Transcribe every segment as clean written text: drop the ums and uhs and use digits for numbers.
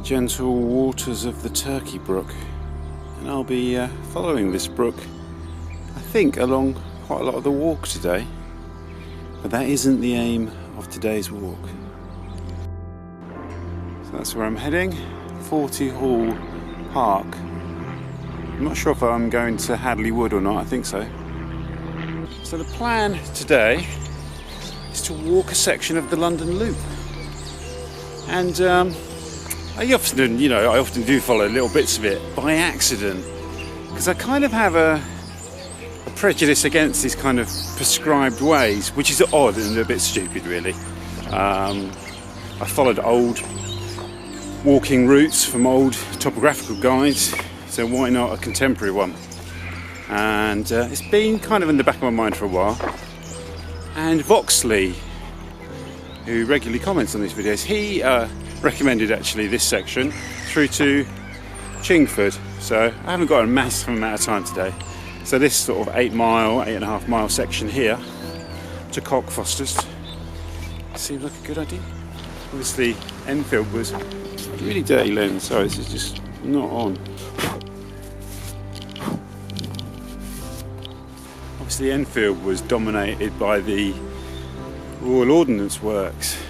gentle waters of the Turkey Brook, and I'll be following this brook, I think, along quite a lot of the walk today, but that isn't the aim of today's walk. So that's where I'm heading, 40 Hall Park. I'm not sure if I'm going to Hadley Wood or not, I think so. So the plan today is to walk a section of the London Loop, and I often do follow little bits of it by accident, because I kind of have a prejudice against these kind of prescribed ways, which is odd and a bit stupid really. I followed old walking routes from old topographical guides, so why not a contemporary one? And it's been kind of in the back of my mind for a while. And Voxley, who regularly comments on these videos, he recommended actually this section through to Chingford, so I haven't got a massive amount of time today. So this sort of 8.5 mile section here to Cockfosters seems like a good idea. Obviously Enfield was really dirty lens, so this is just not on. Obviously Enfield was dominated by the Royal Ordnance Works.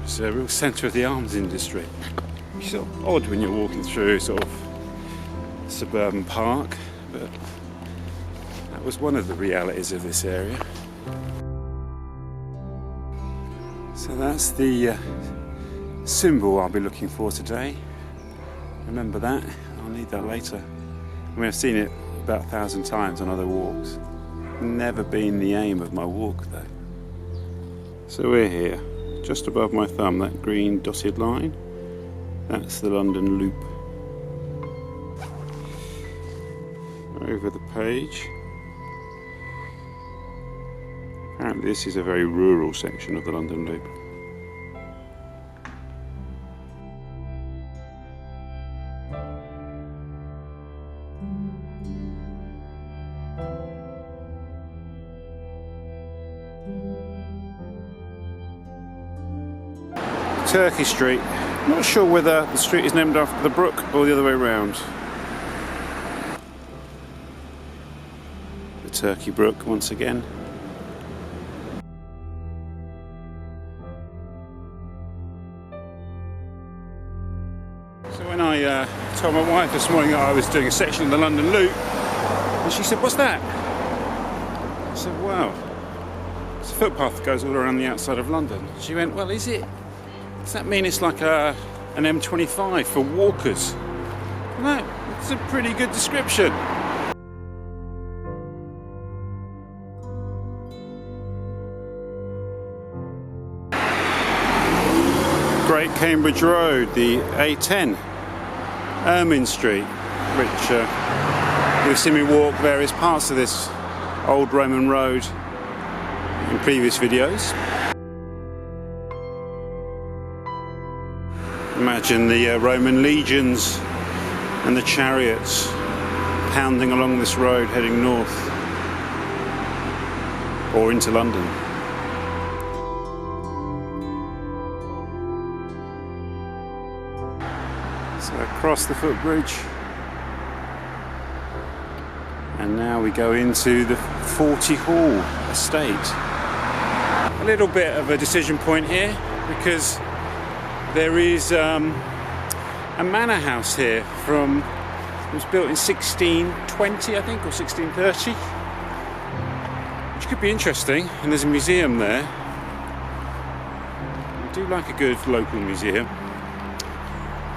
It's a real centre of the arms industry. It's sort of odd when you're walking through sort of a suburban park, but that was one of the realities of this area. So that's the symbol I'll be looking for today. Remember that, I'll need that later. I mean, I've seen it about 1,000 times on other walks. Never been the aim of my walk though. So we're here. Just above my thumb, that green dotted line, that's the London Loop. Over the page. Apparently this is a very rural section of the London Loop. Turkey Street. Not sure whether the street is named after the brook or the other way around. The Turkey Brook once again. So when I told my wife this morning that I was doing a section of the London Loop, and she said, "What's that?" I said, "Wow, it's a footpath that goes all around the outside of London." She went, "Well, is it? Does that mean it's like an M25 for walkers?" No, it's a pretty good description. Great Cambridge Road, the A10, Ermine Street, which you've seen me walk various parts of this old Roman road in previous videos. Imagine the Roman legions and the chariots pounding along this road heading north or into London. So across the footbridge, and now we go into the 40 Hall estate. A little bit of a decision point here, because there is a manor house here from, it was built in 1620 I think, or 1630, which could be interesting, and there's a museum there. I do like a good local museum,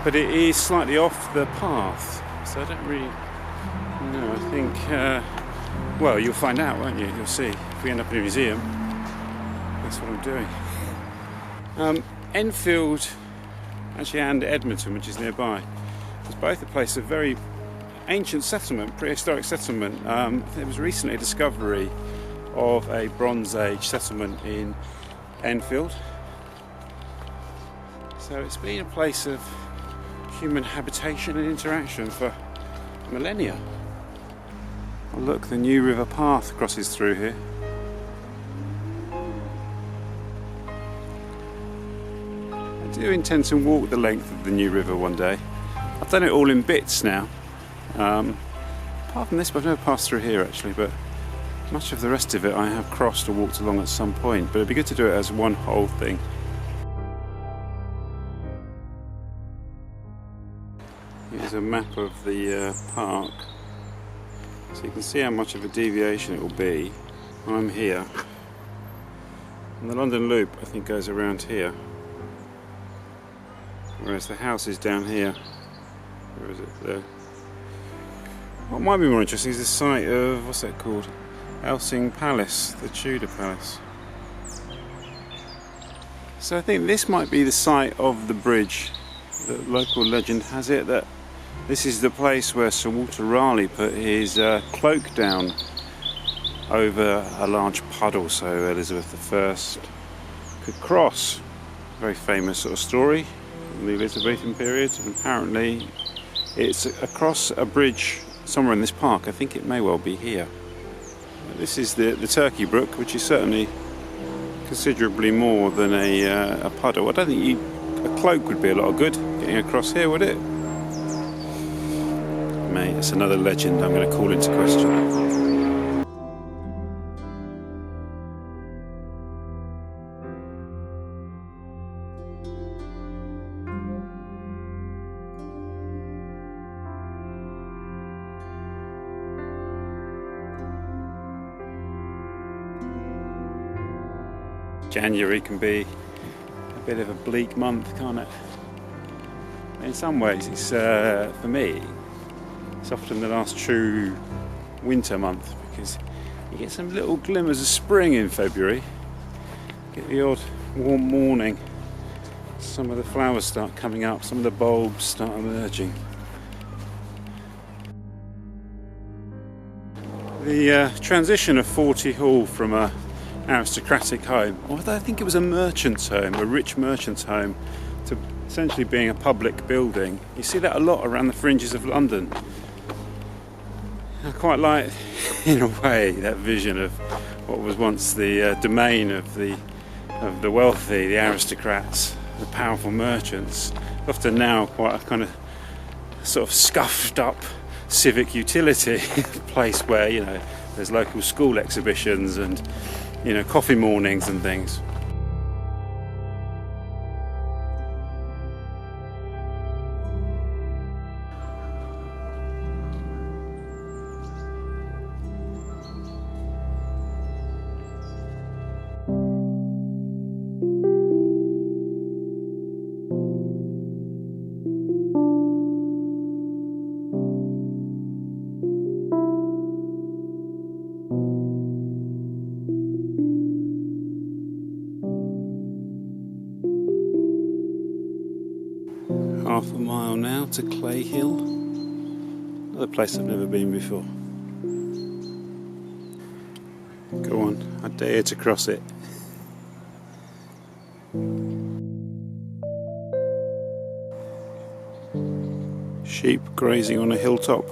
but it is slightly off the path, so I don't really know. I think, well, you'll find out, won't you? You'll see. If we end up in a museum, that's what I'm doing. Enfield, actually, and Edmonton, which is nearby, was both a place of very ancient settlement, prehistoric settlement. There was recently a discovery of a Bronze Age settlement in Enfield. So it's been a place of human habitation and interaction for millennia. Oh, look, the New River Path crosses through here. do intend to walk the length of the new river one day. I've done it all in bits now. Apart from this, I've never passed through here actually, but much of the rest of it I have crossed or walked along at some point, but it'd be good to do it as one whole thing. Here's a map of the park, so you can see how much of a deviation it will be. I'm here, and the London Loop I think goes around here, whereas the house is down here. Where is it? There. What might be more interesting is the site of, what's that called? Elsing Palace, the Tudor Palace. So I think this might be the site of the bridge. The local legend has it that this is the place where Sir Walter Raleigh put his cloak down over a large puddle so Elizabeth I could cross. Very famous sort of story in the Elizabethan period, and apparently it's across a bridge somewhere in this park. I think it may well be here. This is the Turkey Brook, which is certainly considerably more than a puddle. I don't think a cloak would be a lot of good getting across here, would it? Mate, it's another legend I'm going to call into question. January can be a bit of a bleak month, can't it? In some ways, it's for me, it's often the last true winter month because you get some little glimmers of spring in February. Get the odd warm morning. Some of the flowers start coming up, some of the bulbs start emerging. The transition of 40 Hall from a aristocratic home, although I think it was a merchant's home, a rich merchant's home, to essentially being a public building. You see that a lot around the fringes of London. I quite like, in a way, that vision of what was once the domain of the wealthy, the aristocrats, the powerful merchants. Often now quite a kind of sort of scuffed up civic utility place where, you know, there's local school exhibitions and, you know, coffee mornings and things. Half a mile now to Clay Hill, another place I've never been before. Go on, I dare to cross it. Sheep grazing on a hilltop.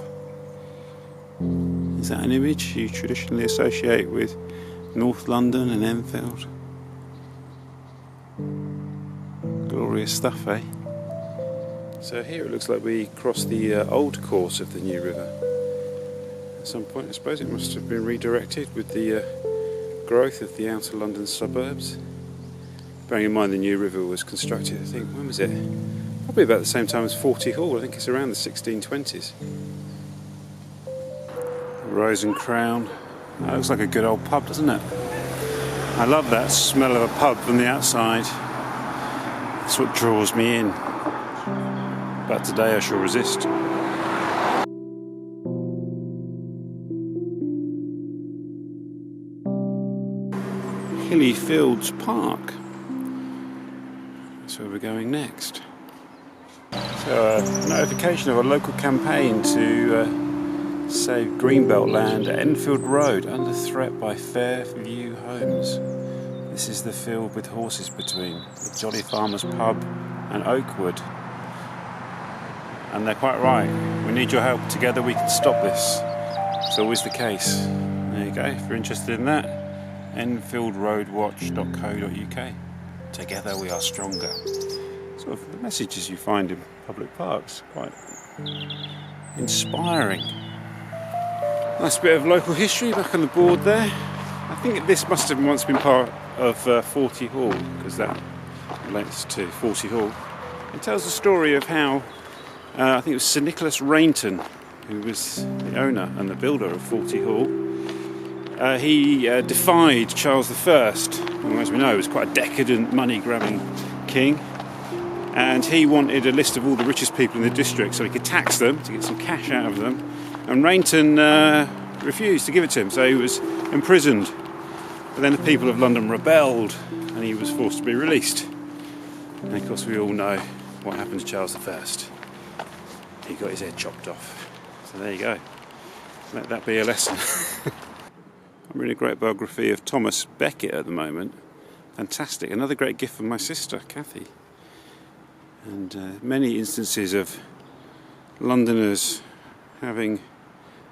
Is that an image you traditionally associate with North London and Enfield? Glorious stuff, eh? So here it looks like we crossed the old course of the new river. At some point I suppose it must have been redirected with the growth of the outer London suburbs. Bearing in mind the new river was constructed, I think, when was it? Probably about the same time as 40 Hall, I think it's around the 1620s. Rose and Crown. That looks like a good old pub, doesn't it? I love that smell of a pub from the outside. That's what draws me in. But today I shall resist. Hilly Fields Park. That's where we're going next. So a notification of a local campaign to save Greenbelt land at Enfield Road under threat by Fairview Homes. This is the field with horses between, the Jolly Farmers Pub and Oakwood. And they're quite right. We need your help. Together we can stop this. It's always the case. There you go. If you're interested in that, enfieldroadwatch.co.uk. Together we are stronger. sort of the messages you find in public parks, quite inspiring. Nice bit of local history back on the board there. I think this must have once been part of Forty Hall, because that relates to Forty Hall. It tells the story of how I think it was Sir Nicholas Rainton, who was the owner and the builder of Forty Hall. He defied Charles I, who, as we know, was quite a decadent, money-grabbing king. And he wanted a list of all the richest people in the district so he could tax them to get some cash out of them. And Rainton refused to give it to him, so he was imprisoned. But then the people of London rebelled and he was forced to be released. And of course we all know what happened to Charles I. He got his head chopped off. So there you go. Let that be a lesson. I'm reading a great biography of Thomas Becket at the moment. Fantastic. Another great gift from my sister, Kathy. And many instances of Londoners having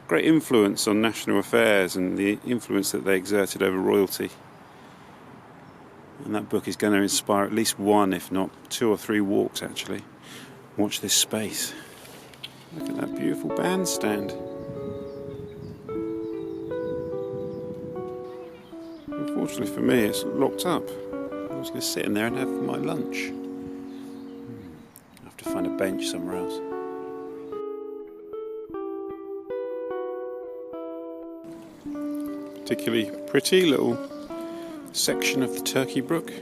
great influence on national affairs and the influence that they exerted over royalty. And that book is going to inspire at least one, if not 2 or 3 walks actually. Watch this space. Look at that beautiful bandstand. Unfortunately for me, it's locked up. I was going to sit in there and have my lunch. I'll have to find a bench somewhere else. Particularly pretty little section of the Turkey Brook.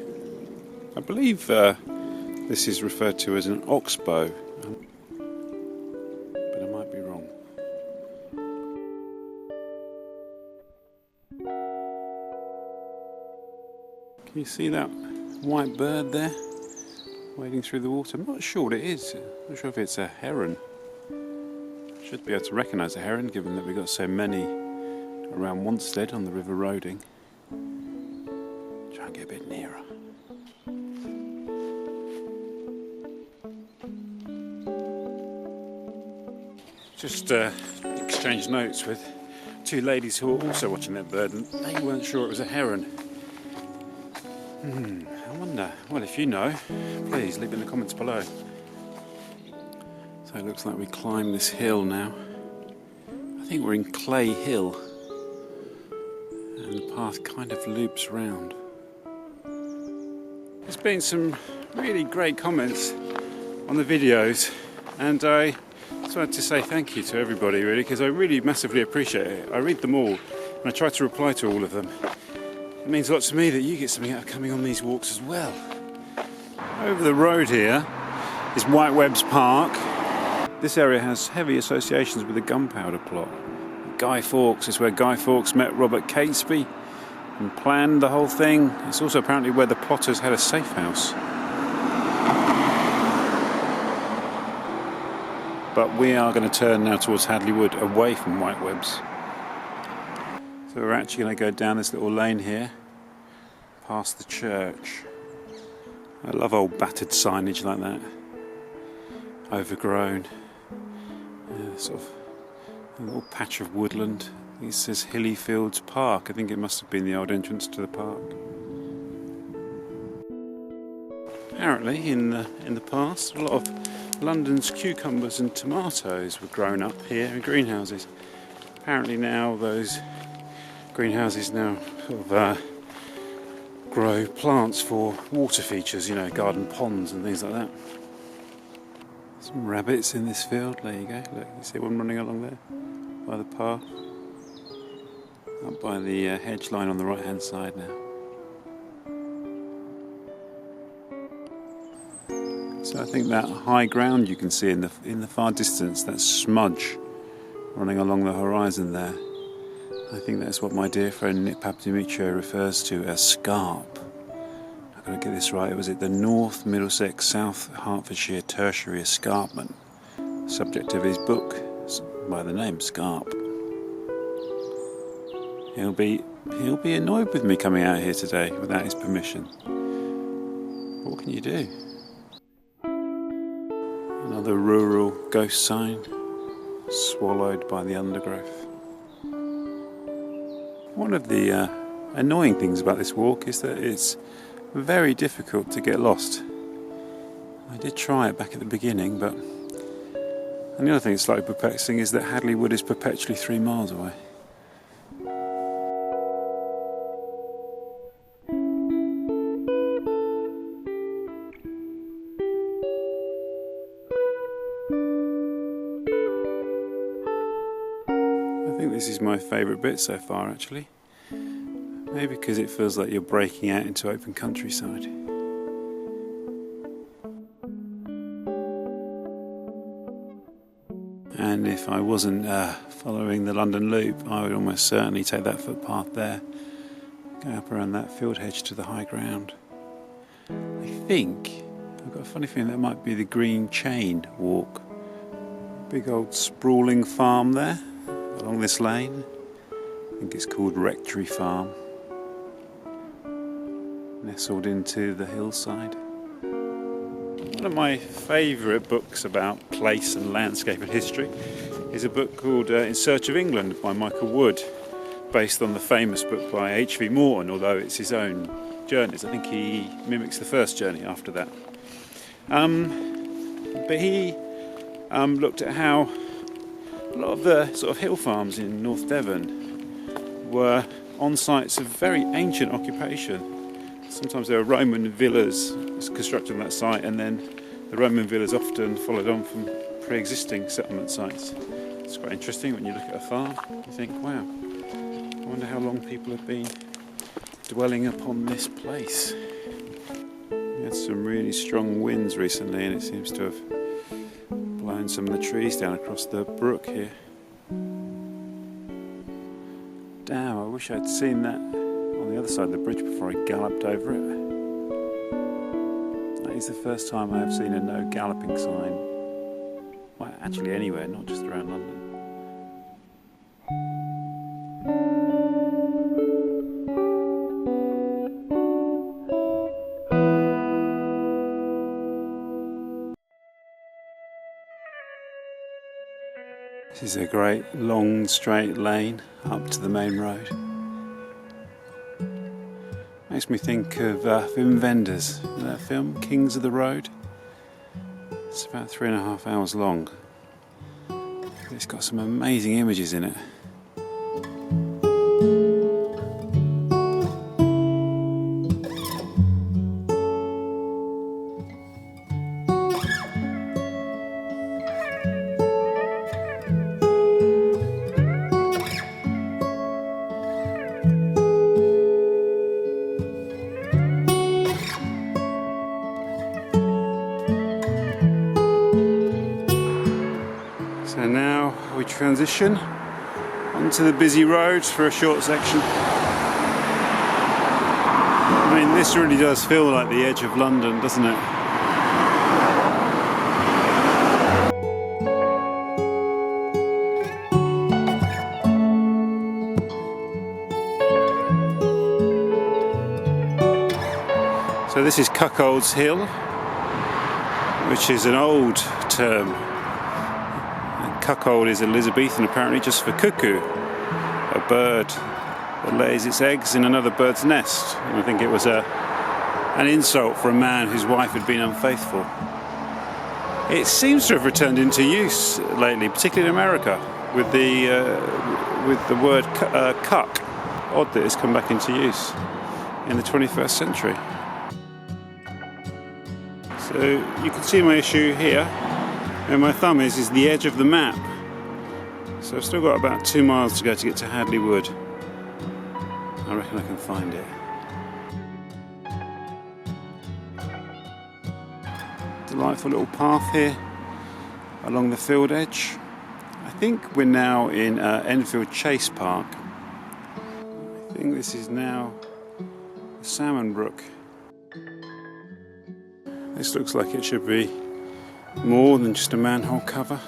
I believe this is referred to as an oxbow, but I might be wrong. Can you see that white bird there wading through the water? I'm not sure what it is. I'm not sure if it's a heron. I should be able to recognise a heron given that we've got so many around Wanstead on the River Roding. Try and get a bit nearer. Just exchanged notes with 2 ladies who were also watching that bird and they weren't sure it was a heron. I wonder, well, if you know, please leave in the comments below. So it looks like we climb this hill now. I think we're in Clay Hill. And the path kind of loops round. There's been some really great comments on the videos, and I just wanted to say thank you to everybody really, because I really massively appreciate it. I read them all and I try to reply to all of them. It means a lot to me that you get something out of coming on these walks as well. Over the road here is Whitewebb's Park. This area has heavy associations with the gunpowder plot. Guy Fawkes is where Guy Fawkes met Robert Catesby and planned the whole thing. It's also apparently where the plotters had a safe house. But we are going to turn now towards Hadley Wood, away from Whitewebb's. So we're actually going to go down this little lane here, past the church. I love old battered signage like that. Overgrown. Sort of a little patch of woodland. It says Hilly Fields Park. I think it must have been the old entrance to the park. Apparently in the past a lot of London's cucumbers and tomatoes were grown up here in greenhouses. Apparently now those greenhouses now sort of grow plants for water features, you know, garden ponds and things like that. Some rabbits in this field, there you go, look, you see one running along there by the path. Up by the hedge line on the right hand side now. So I think that high ground you can see in the far distance, that smudge running along the horizon there, I think that's what my dear friend Nick Papadimitro refers to as scarp. I've got to get this right. Was it the North Middlesex South Hertfordshire Tertiary Escarpment? Subject of his book by the name Scarp. He'll be annoyed with me coming out here today without his permission. What can you do? Another rural ghost sign, swallowed by the undergrowth. One of the annoying things about this walk is that it's very difficult to get lost. I did try it back at the beginning, but... And the other thing that's slightly perplexing is that Hadley Wood is perpetually 3 miles away. I think this is my favourite bit so far, actually. Maybe because it feels like you're breaking out into open countryside. And if I wasn't following the London Loop, I would almost certainly take that footpath there, go up around that field hedge to the high ground. I think, I've got a funny feeling that might be the Green Chain walk. Big old sprawling farm there, along this lane. I think it's called Rectory Farm. Nestled into the hillside. One of my favourite books about place and landscape and history is a book called In Search of England by Michael Wood, based on the famous book by H.V. Morton, although it's his own journeys. I think he mimics the first journey after that. But he looked at how a lot of the sort of hill farms in North Devon were on sites of very ancient occupation. Sometimes there were Roman villas constructed on that site, and then the Roman villas often followed on from pre-existing settlement sites. It's quite interesting when you look at a farm. You think, wow, I wonder how long people have been dwelling upon this place. We had some really strong winds recently, and it seems to have blown some of the trees down across the brook here. Damn, I wish I'd seen that on the other side of the bridge before I galloped over it. That is the first time I have seen a no galloping sign. Well, actually anywhere, not just around London. This is a great long straight lane up to the main road. Makes me think of Wim Wenders, that film, Kings of the Road. It's about 3.5 hours long. It's got some amazing images in it. So now we transition onto the busy roads for a short section. I mean, this really does feel like the edge of London, doesn't it? So this is Cuckold's Hill, which is an old term. Cuckold is Elizabethan apparently just for cuckoo, a bird that lays its eggs in another bird's nest. And I think it was an insult for a man whose wife had been unfaithful. It seems to have returned into use lately, particularly in America, with the word cuck. Odd that it's come back into use in the 21st century. So you can see my issue here. Where my thumb is the edge of the map. So I've still got about 2 miles to go to get to Hadley Wood. I reckon I can find it. Delightful little path here along the field edge. I think we're now in Enfield Chase Park. I think this is now the Salmon Brook. This looks like it should be more than just a manhole cover.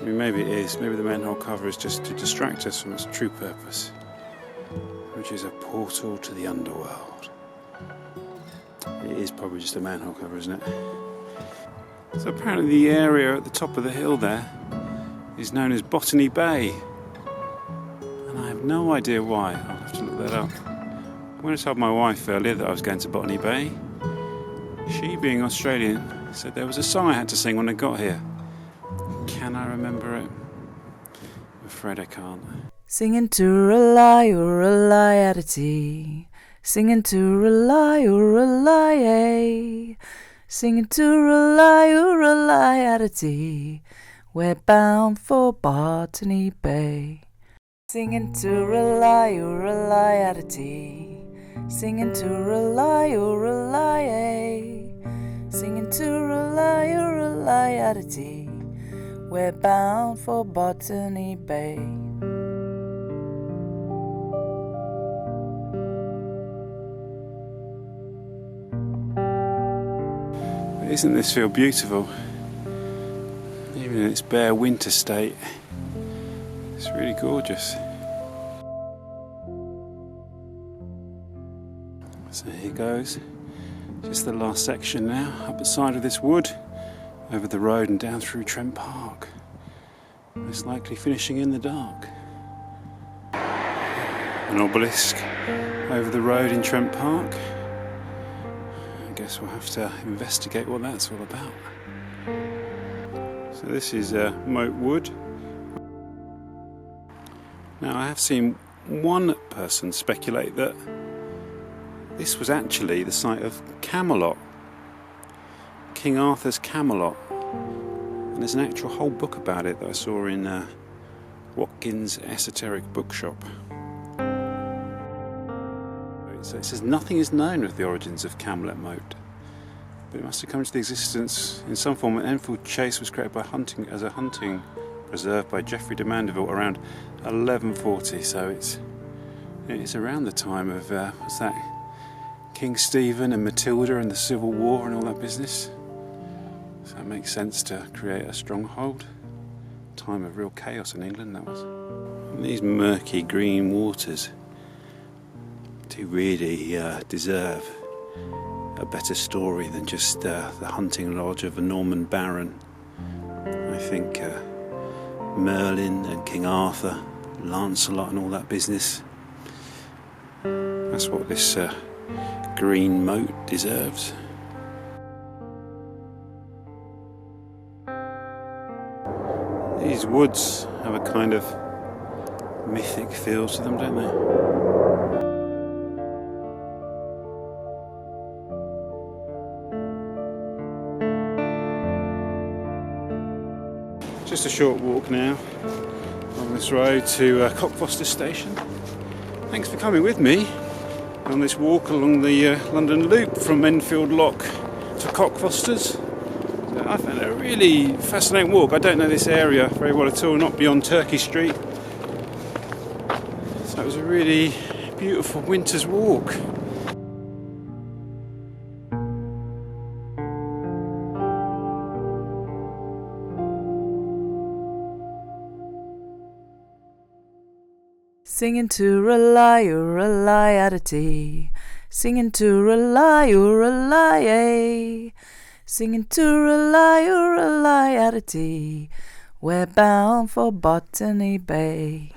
I mean, maybe it is. Maybe the manhole cover is just to distract us from its true purpose, which is a portal to the underworld. It is probably just a manhole cover, isn't it? So apparently the area at the top of the hill there is known as Botany Bay. And I have no idea why. I'll have to look that up. When I told my wife earlier that I was going to Botany Bay, She, being Australian, said there was a song I had to sing when I got here. Can I remember it? I'm afraid I can't. Singing to reliability, singing to reliability, singing to reliability. We're bound for Botany Bay. Singing to reliability, singing to reliability, singing to reliability. We're bound for Botany Bay. Isn't this field beautiful? Even in its bare winter state, it's really gorgeous. So here goes, just the last section now, up the side of this wood, over the road and down through Trent Park. Most likely finishing in the dark. An obelisk over the road in Trent Park. I guess we'll have to investigate what that's all about. So this is Moat Wood. Now I have seen one person speculate that this was actually the site of Camelot, King Arthur's Camelot, and there's an actual whole book about it that I saw in Watkins' Esoteric Bookshop. So it says nothing is known of the origins of Camlet Moat, but it must have come into existence in some form when Enfield Chase was created as a hunting preserve by Geoffrey de Mandeville around 1140. So it's around the time of what's that? King Stephen and Matilda and the Civil War and all that business. So it makes sense to create a stronghold. Time of real chaos in England, that was. And these murky green waters do really deserve a better story than just the hunting lodge of a Norman baron. I think Merlin and King Arthur, Lancelot and all that business. That's what this green moat deserves. These woods have a kind of mythic feel to them, don't they? Just a short walk now on this road to Cockfosters station. Thanks for coming with me on this walk along the London Loop from Enfield Lock to Cockfosters. So I found it a really fascinating walk. I don't know this area very well at all, not beyond Turkey Street. So it was a really beautiful winter's walk. Singing to reliability, singing to reliability, singing to reliability. We're bound for Botany Bay.